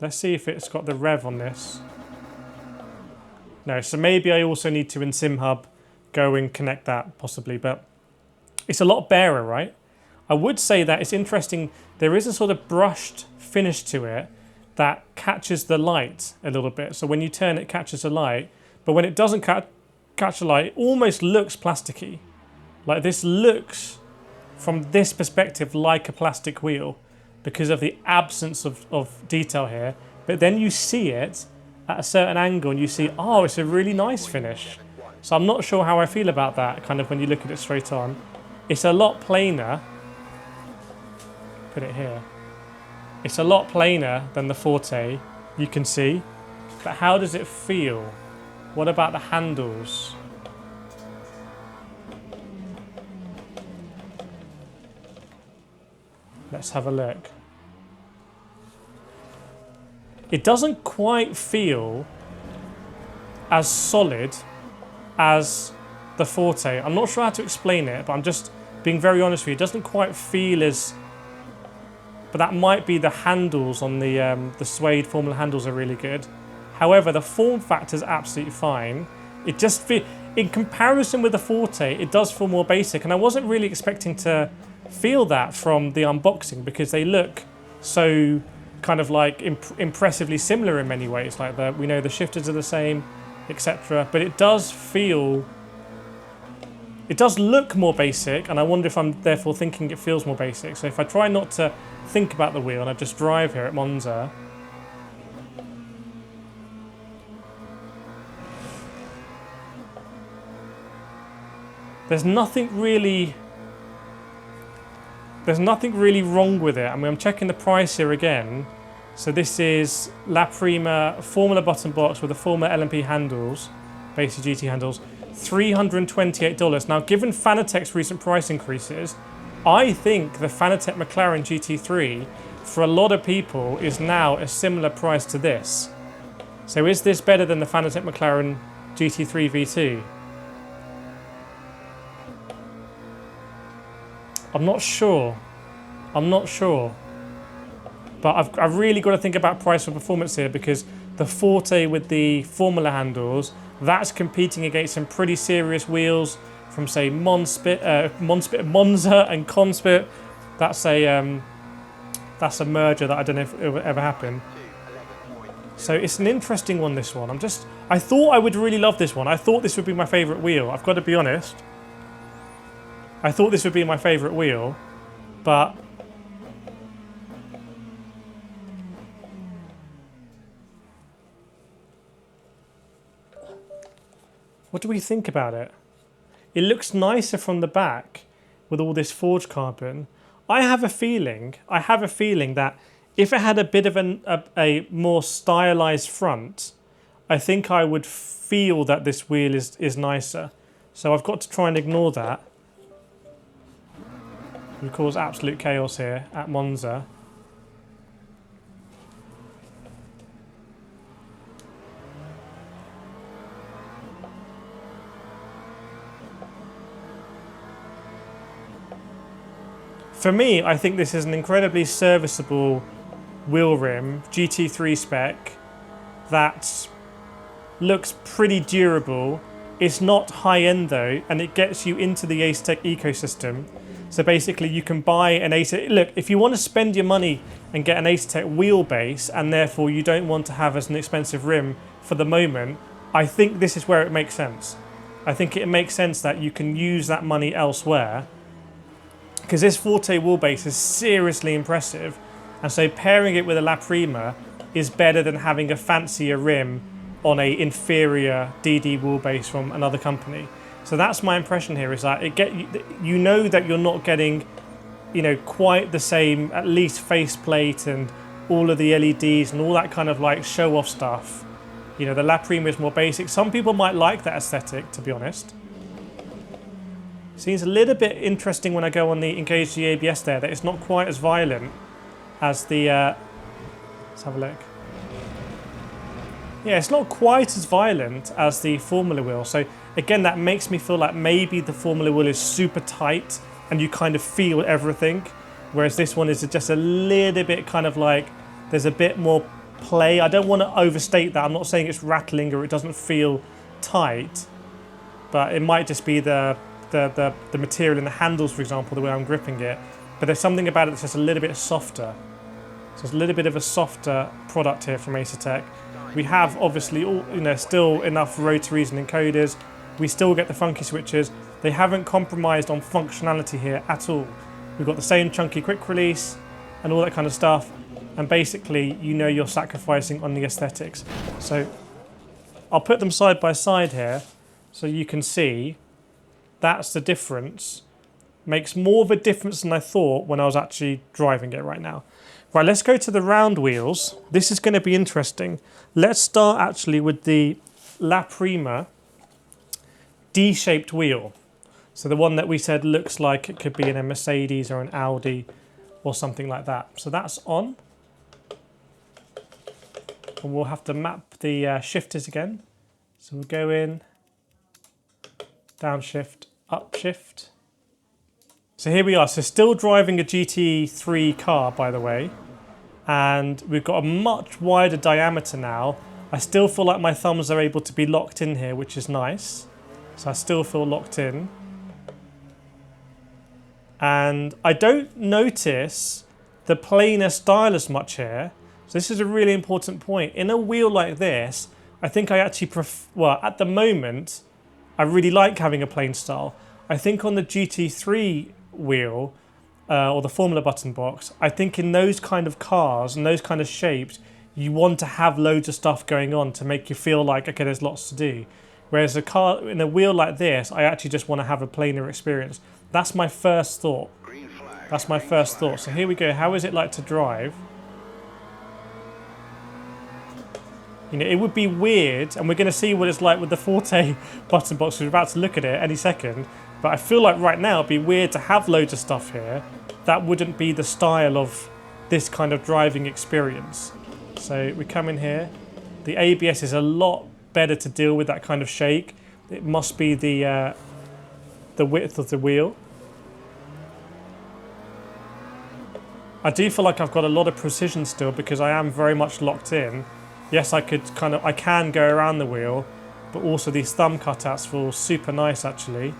Speaker 1: let's see if it's got the rev on this. No, so maybe I also need to in SimHub go and connect that possibly, but it's a lot barer, right? I would say that it's interesting. There is a sort of brushed finish to it that catches the light a little bit. So when you turn, it catches the light, but when it doesn't catch the light, it almost looks plasticky. Like this looks, from this perspective, like a plastic wheel because of the absence of detail here. But then you see it at a certain angle and you see, oh, it's a really nice finish. So I'm not sure how I feel about that, kind of when you look at it straight on. It's a lot plainer. Put it here. It's a lot plainer than the Forte, you can see. But how does it feel? What about the handles? Let's have a look. It doesn't quite feel as solid as the Forte. I'm not sure how to explain it, but I'm just being very honest with you. It doesn't quite feel as... But that might be the handles on the suede Formula handles are really good. However, the form factor is absolutely fine. It just feels... In comparison with the Forte, it does feel more basic. And I wasn't really expecting to feel that from the unboxing because they look so kind of like impressively similar in many ways. Like we know the shifters are the same, etc. But it does feel... It does look more basic, and I wonder if I'm therefore thinking it feels more basic. So if I try not to think about the wheel and I just drive here at Monza, there's nothing really wrong with it. I mean, I'm checking the price here again. So this is La Prima Formula button box with the Formula LMP handles, basic GT handles. $328. Now, given Fanatec's recent price increases, I think the Fanatec McLaren GT3, for a lot of people, is now a similar price to this. So is this better than the Fanatec McLaren GT3 V2? I'm not sure. I'm not sure. But I've really got to think about price for performance here, because the Forte with the Formula handles, that's competing against some pretty serious wheels from, say, Monza and Conspit. That's a merger that I don't know if it will ever happen. So it's an interesting one, this one. I thought I would really love this one. I thought this would be my favourite wheel. I've got to be honest. I thought this would be my favourite wheel, but what do we think about it? It looks nicer from the back with all this forged carbon. I have a feeling that if it had a bit of a more stylized front, I think I would feel that this wheel is nicer. So I've got to try and ignore that. It would cause absolute chaos here at Monza. For me, I think this is an incredibly serviceable wheel rim, GT3 spec, that looks pretty durable. It's not high-end though, and it gets you into the Asetek ecosystem. So basically you can buy an Asetek. Look, if you want to spend your money and get an Asetek wheelbase, and therefore you don't want to have as an expensive rim for the moment, I think this is where it makes sense. I think it makes sense that you can use that money elsewhere, because this Forte wheelbase is seriously impressive, and so pairing it with a La Prima is better than having a fancier rim on a inferior DD wheelbase from another company. So that's my impression here, is that you know that you're not getting, quite the same, at least faceplate and all of the LEDs and all that kind of like show-off stuff. The La Prima is more basic. Some people might like that aesthetic, to be honest. Seems a little bit interesting when I go on the engage the ABS there, that it's not quite as violent as the, let's have a look. Yeah, it's not quite as violent as the Formula wheel. So again, that makes me feel like maybe the Formula wheel is super tight and you kind of feel everything. Whereas this one is just a little bit kind of like, there's a bit more play. I don't want to overstate that. I'm not saying it's rattling or it doesn't feel tight, but it might just be the material in the handles, for example, the way I'm gripping it. But there's something about it that's just a little bit softer. So it's a little bit of a softer product here from Asetek. We have obviously still enough rotaries and encoders. We still get the funky switches. They haven't compromised on functionality here at all. We've got the same chunky quick release and all that kind of stuff. And basically, you're sacrificing on the aesthetics. So I'll put them side by side here so you can see. That's the difference. Makes more of a difference than I thought when I was actually driving it right now. Right, let's go to the round wheels. This is going to be interesting. Let's start actually with the La Prima D-shaped wheel. So the one that we said looks like it could be in a Mercedes or an Audi or something like that. So that's on. And we'll have to map the shifters again. So we'll go in, downshift, upshift. So here we are. So still driving a GT3 car, by the way. And we've got a much wider diameter now. I still feel like my thumbs are able to be locked in here, which is nice. So I still feel locked in. And I don't notice the planar style as much here. So this is a really important point. In a wheel like this, I think I actually at the moment, I really like having a plain style. I think on the GT3 wheel, or the Formula button box, I think in those kind of cars and those kind of shapes, you want to have loads of stuff going on to make you feel like, okay, there's lots to do. Whereas in a wheel like this, I actually just want to have a planar experience. That's my first thought. That's my first thought. So here we go. How is it like to drive? It would be weird, and we're going to see what it's like with the Forte button box. We're about to look at it any second. But I feel like right now it'd be weird to have loads of stuff here. That wouldn't be the style of this kind of driving experience. So we come in here. The ABS is a lot better to deal with that kind of shake. It must be the width of the wheel. I do feel like I've got a lot of precision still because I am very much locked in. Yes, I can go around the wheel, but also these thumb cutouts feel super nice actually.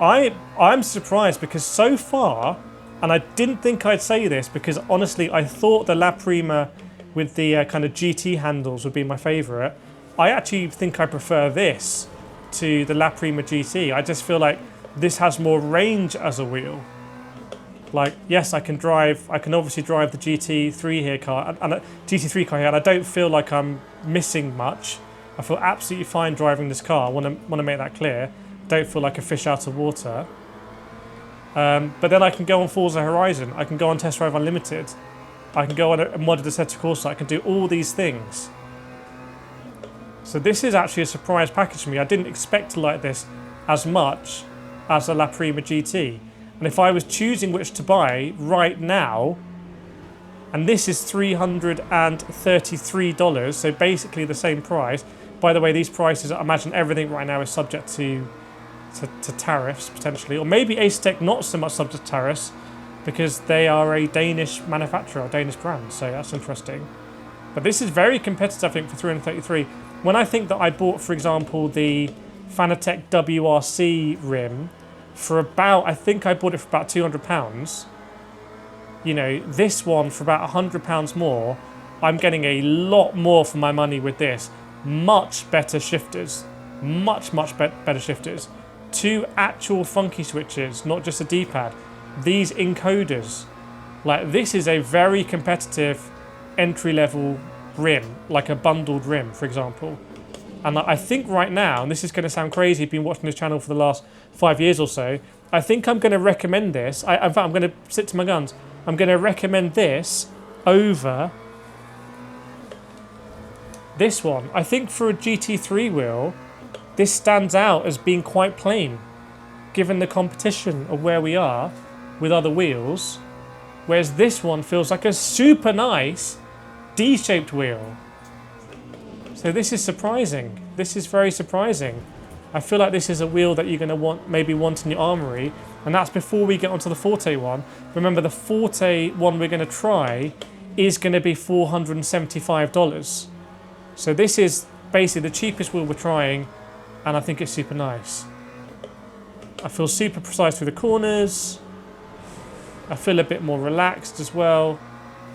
Speaker 1: I'm surprised because so far, and I didn't think I'd say this because honestly I thought the La Prima with the kind of GT handles would be my favourite. I actually think I prefer this to the La Prima GT. I just feel like this has more range as a wheel. Like, yes, I can obviously drive the GT3 here car, and GT3 car here, and I don't feel like I'm missing much. I feel absolutely fine driving this car. I want to make that clear. Don't feel like a fish out of water. But then I can go on Forza Horizon. I can go on Test Drive Unlimited. I can go on a modded Asetek course. I can do all these things. So this is actually a surprise package for me. I didn't expect to like this as much as a La Prima GT. And if I was choosing which to buy right now, and this is $333, so basically the same price. By the way, these prices, I imagine everything right now is subject to tariffs potentially, or maybe Asetek not so much subject to tariffs because they are a Danish manufacturer, a Danish brand, so that's interesting. But this is very competitive, I think, for 333. When I think that I bought, for example, the Fanatec WRC rim for about, I think I bought it for about £200. You know, this one for about £100 more. I'm getting a lot more for my money with this. Much better shifters, much better shifters. 2 actual funky switches, not just a D-pad. These encoders, like this is a very competitive entry-level rim, like a bundled rim, for example. And I think right now, and this is going to sound crazy, I've been watching this channel for the last 5 years or so, I think I'm going to recommend this. In fact, I'm going to stick to my guns. I'm going to recommend this over this one. I think for a GT3 wheel, this stands out as being quite plain, given the competition of where we are with other wheels, whereas this one feels like a super nice D-shaped wheel. So this is surprising. This is very surprising. I feel like this is a wheel that you're going to maybe want in your armoury, and that's before we get onto the Forte one. Remember, the Forte one we're going to try is going to be $475. So this is basically the cheapest wheel we're trying, and I think it's super nice. I feel super precise through the corners. I feel a bit more relaxed as well.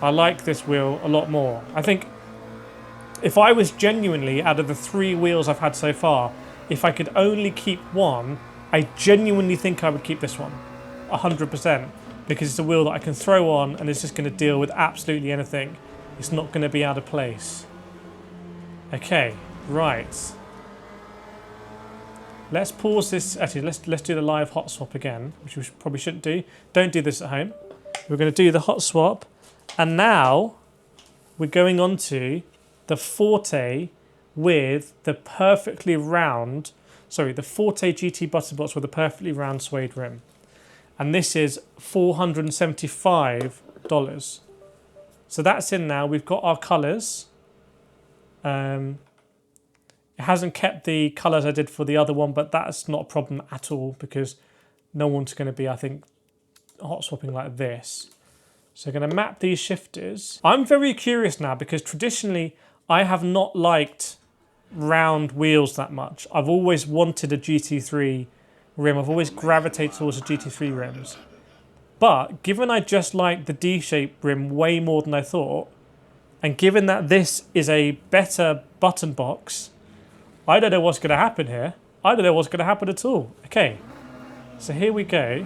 Speaker 1: I like this wheel a lot more. I think if I was genuinely, out of the 3 wheels I've had so far, if I could only keep one, I genuinely think I would keep this one, 100%, because it's a wheel that I can throw on and it's just going to deal with absolutely anything. It's not going to be out of place. Okay, right. Let's pause this. Actually, let's do the live hot swap again, which we probably shouldn't do. Don't do this at home. We're going to do the hot swap, and now we're going on to the Forte with the perfectly round, the Forte GT button box with a perfectly round suede rim. And this is $475. So that's in now. We've got our colours. It hasn't kept the colours I did for the other one, but that's not a problem at all because no one's going to be, I think, hot swapping like this. So I'm going to map these shifters. I'm very curious now because traditionally I have not liked round wheels that much. I've always wanted a GT3 rim. I've always gravitated towards the GT3 rims. But given I just like the D-shaped rim way more than I thought, and given that this is a better button box, I don't know what's going to happen here. I don't know what's going to happen at all. Okay, so here we go.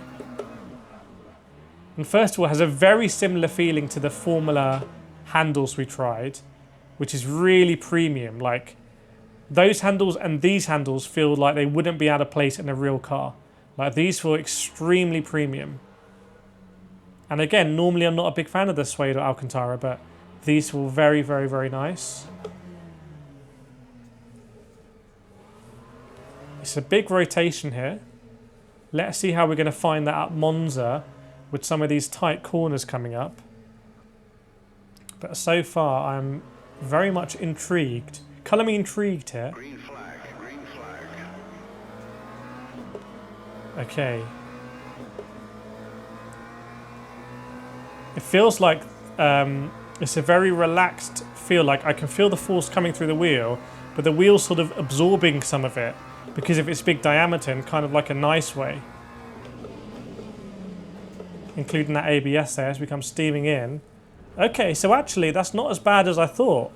Speaker 1: And first of all, it has a very similar feeling to the Formula handles we tried, which is really premium. Like, those handles and these handles feel like they wouldn't be out of place in a real car. Like, these feel extremely premium. And again, normally I'm not a big fan of the suede or Alcantara, but these feel very, very, very nice. It's a big rotation here. Let's see how we're going to find that at Monza with some of these tight corners coming up. But so far, I'm very much intrigued. Colour me intrigued here.
Speaker 3: Green flag, green flag.
Speaker 1: Okay. It feels like it's a very relaxed feel. Like I can feel the force coming through the wheel, but the wheel's sort of absorbing some of it because of its big diameter in kind of like a nice way. Including that ABS there as we come steaming in. Okay, so actually that's not as bad as I thought.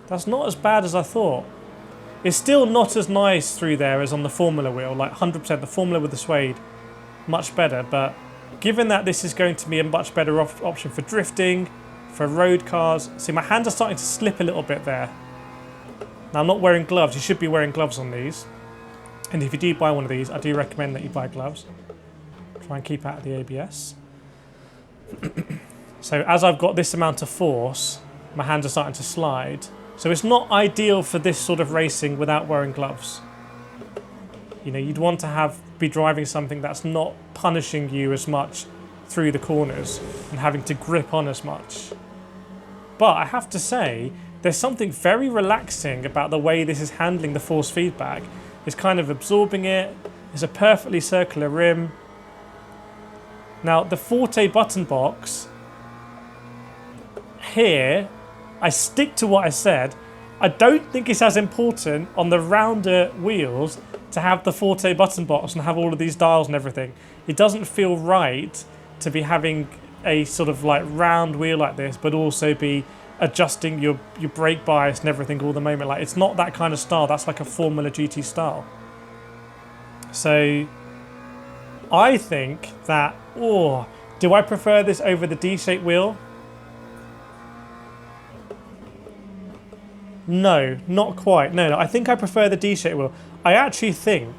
Speaker 1: That's not as bad as I thought. It's still not as nice through there as on the Formula wheel, like 100%. The Formula with the suede, much better. But given that this is going to be a much better option for drifting, for road cars. See, my hands are starting to slip a little bit there. Now, I'm not wearing gloves. You should be wearing gloves on these. And if you do buy one of these, I do recommend that you buy gloves. Try and keep out of the ABS. So as I've got this amount of force, my hands are starting to slide. So it's not ideal for this sort of racing without wearing gloves. You know, you'd want to be driving something that's not punishing you as much through the corners and having to grip on as much. But I have to say, there's something very relaxing about the way this is handling the force feedback. It's kind of absorbing it. It's a perfectly circular rim. Now, the Forte button box, here, I stick to what I said. I don't think it's as important on the rounder wheels to have the Forte button box and have all of these dials and everything. It doesn't feel right to be having a sort of like round wheel like this, but also be adjusting your brake bias and everything all the moment. Like, it's not that kind of style. That's like a Formula GT style. So I think that, do I prefer this over the D-shaped wheel? No, not quite. No, I think I prefer the D-shaped wheel. I actually think,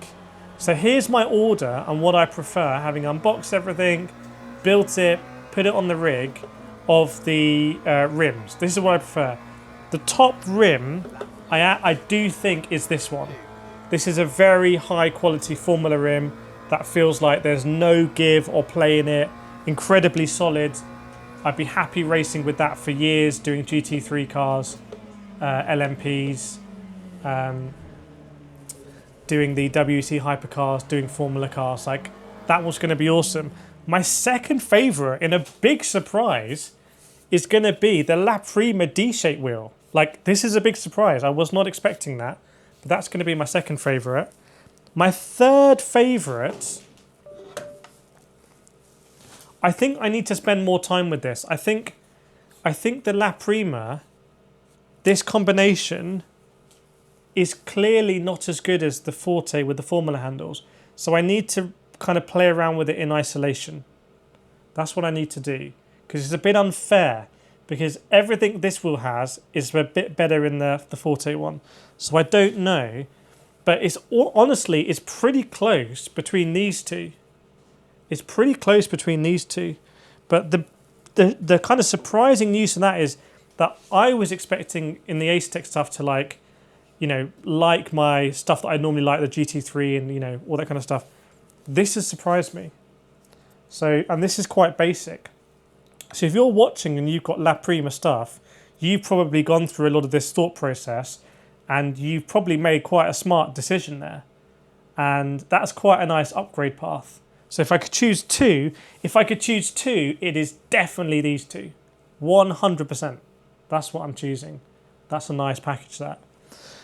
Speaker 1: so here's my order and what I prefer, having unboxed everything, built it, put it on the rig, of the rims. This is what I prefer. The top rim, I do think is this one. This is a very high quality Formula rim that feels like there's no give or play in it. Incredibly solid. I'd be happy racing with that for years, doing GT3 cars, LMPs, doing the WEC hypercars, doing Formula cars. Like, that was going to be awesome. My second favourite, in a big surprise, is going to be the La Prima D-shaped wheel. Like, this is a big surprise. I was not expecting that. But that's going to be my second favourite. My third favourite, I think I need to spend more time with this. I think the La Prima, this combination, is clearly not as good as the Forte with the Formula handles. So I need to kind of play around with it in isolation. That's what I need to do, because it's a bit unfair, because everything this wheel has is a bit better in the Forte one. So I don't know, but honestly it's pretty close between these two. It's pretty close between these two. But the kind of surprising news from that is that I was expecting in the Asetek stuff to like my stuff that I normally like, the GT3 and all that kind of stuff. This has surprised me. So, and this is quite basic. So if you're watching and you've got La Prima stuff, you've probably gone through a lot of this thought process and you've probably made quite a smart decision there. And that's quite a nice upgrade path. So if I could choose two, it is definitely these two. 100%. That's what I'm choosing. That's a nice package, that.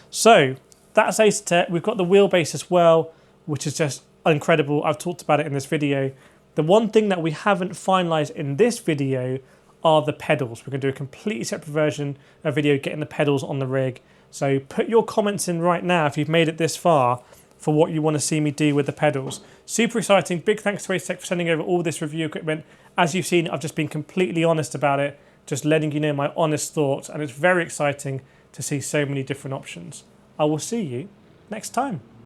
Speaker 1: So that's Asetek. We've got the wheelbase as well, which is just incredible. I've talked about it in this video. The one thing that we haven't finalized in this video are the pedals. We're going to do a completely separate version of video getting the pedals on the rig. So put your comments in right now if you've made it this far for what you want to see me do with the pedals. Super exciting. Big thanks to Asetek for sending over all this review equipment. As you've seen, I've just been completely honest about it, just letting you know my honest thoughts, and it's very exciting to see so many different options. I will see you next time.